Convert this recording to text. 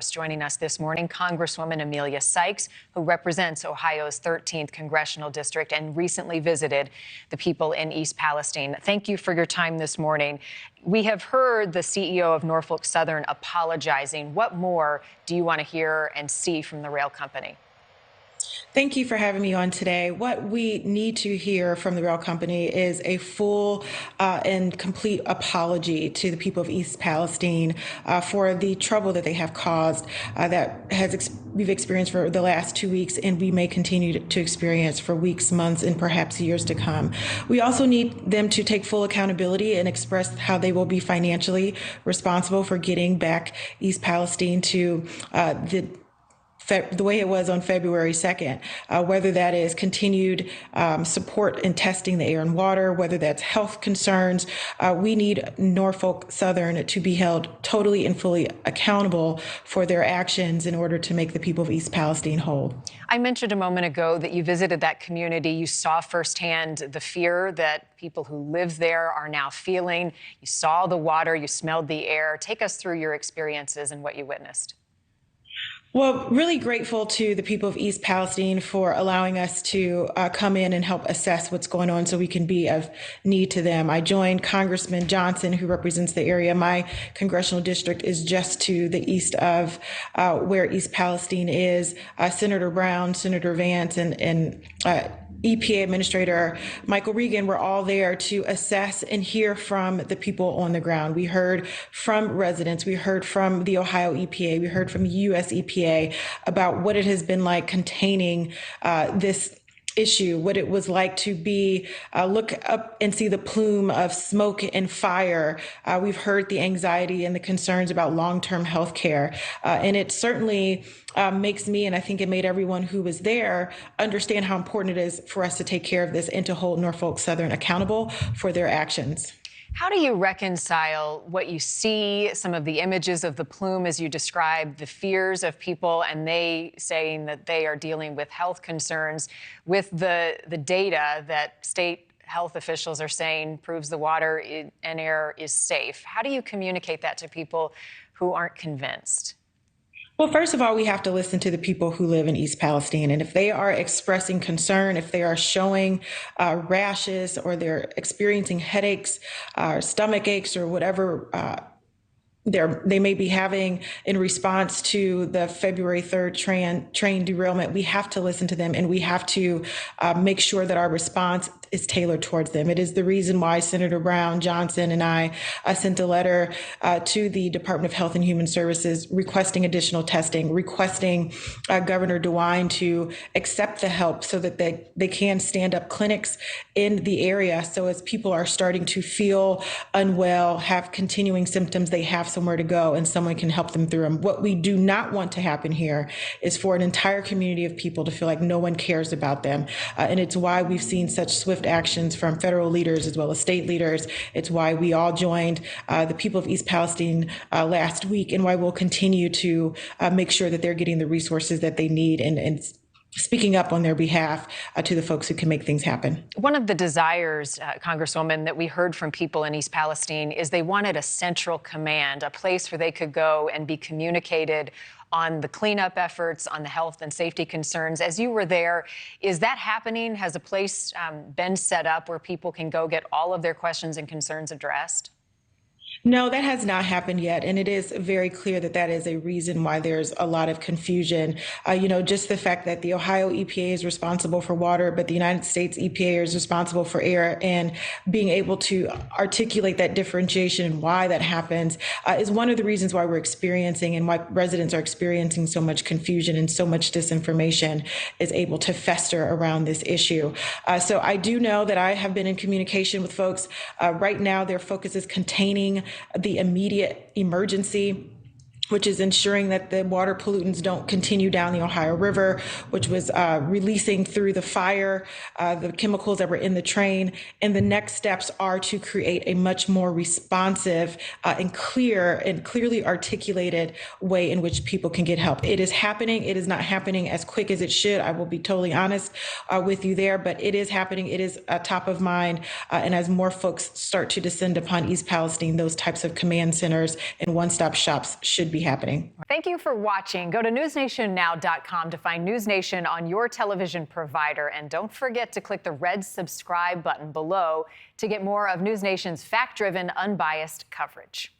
House. Joining us this morning, Congresswoman Emilia Sykes, who represents Ohio's 13th Congressional District and recently visited the people in East Palestine. Thank you for your time this morning. We have heard the CEO of Norfolk Southern apologizing. What more do you want to hear and see from the rail company? Thank you for having me on today. What we need to hear from the rail company is a full and complete apology to the people of East Palestine for the trouble that they have caused we've experienced for the last 2 weeks, and we may continue to experience for weeks, months, and perhaps years to come. We also need them to take full accountability and express how they will be financially responsible for getting back East Palestine to the way it was on February 2nd, whether that is continued support in testing the air and water, whether that's health concerns. We need Norfolk Southern to be held totally and fully accountable for their actions in order to make the people of East Palestine whole. I mentioned a moment ago that you visited that community. You saw firsthand the fear that people who live there are now feeling. You saw the water, you smelled the air. Take us through your experiences and what you witnessed. Well, really grateful to the people of East Palestine for allowing us to come in and help assess what's going on so we can be of need to them. I joined Congressman Johnson, who represents the area. My congressional district is just to the east of where East Palestine is. Senator Brown, Senator Vance, and EPA Administrator Michael Regan were all there to assess and hear from the people on the ground. We heard from residents, we heard from the Ohio EPA, we heard from the US EPA about what it has been like containing this issue, what it was like to be, look up and see the plume of smoke and fire. We've heard the anxiety and the concerns about long-term health care. And it certainly makes me, and I think it made everyone who was there, understand how important it is for us to take care of this and to hold Norfolk Southern accountable for their actions. How do you reconcile what you see, some of the images of the plume as you describe, the fears of people, and they saying that they are dealing with health concerns, with the data that state health officials are saying proves the water and air is safe? How do you communicate that to people who aren't convinced? Well, first of all, we have to listen to the people who live in East Palestine. And if they are expressing concern, if they are showing rashes or they're experiencing headaches, stomach aches, or whatever they may be having in response to the February 3rd train derailment, we have to listen to them, and we have to make sure that our response is tailored towards them. It is the reason why Senator Brown, Johnson, and I sent a letter to the Department of Health and Human Services requesting additional testing, requesting Governor DeWine to accept the help so that they can stand up clinics in the area. So as people are starting to feel unwell, have continuing symptoms, they have somewhere to go and someone can help them through them. What we do not want to happen here is for an entire community of people to feel like no one cares about them. And it's why we've seen such swift actions from federal leaders as well as state leaders. It's why we all joined the people of East Palestine last week, and why we'll continue to make sure that they're getting the resources that they need and speaking up on their behalf to the folks who can make things happen. One of the desires, Congresswoman, that we heard from people in East Palestine is they wanted a central command, a place where they could go and be communicated on the cleanup efforts, on the health and safety concerns. As you were there, is that happening? Has a place been set up where people can go get all of their questions and concerns addressed? No, that has not happened yet. And it is very clear that that is a reason why there's a lot of confusion. Just the fact that the Ohio EPA is responsible for water, but the United States EPA is responsible for air, and being able to articulate that differentiation and why that happens is one of the reasons why we're experiencing and why residents are experiencing so much confusion and so much disinformation is able to fester around this issue. So I do know that I have been in communication with folks. Right now, their focus is containing the immediate emergency, which is ensuring that the water pollutants don't continue down the Ohio River, which was releasing through the fire, the chemicals that were in the train. And the next steps are to create a much more responsive and clearly articulated way in which people can get help. It is happening. It is not happening as quick as it should. I will be totally honest with you there, but it is happening. It is top of mind. And as more folks start to descend upon East Palestine, those types of command centers and one-stop shops should be be happening. Thank you for watching. Go to newsnationnow.com to find NewsNation on your television provider. And don't forget to click the red subscribe button below to get more of NewsNation's fact-driven, unbiased coverage.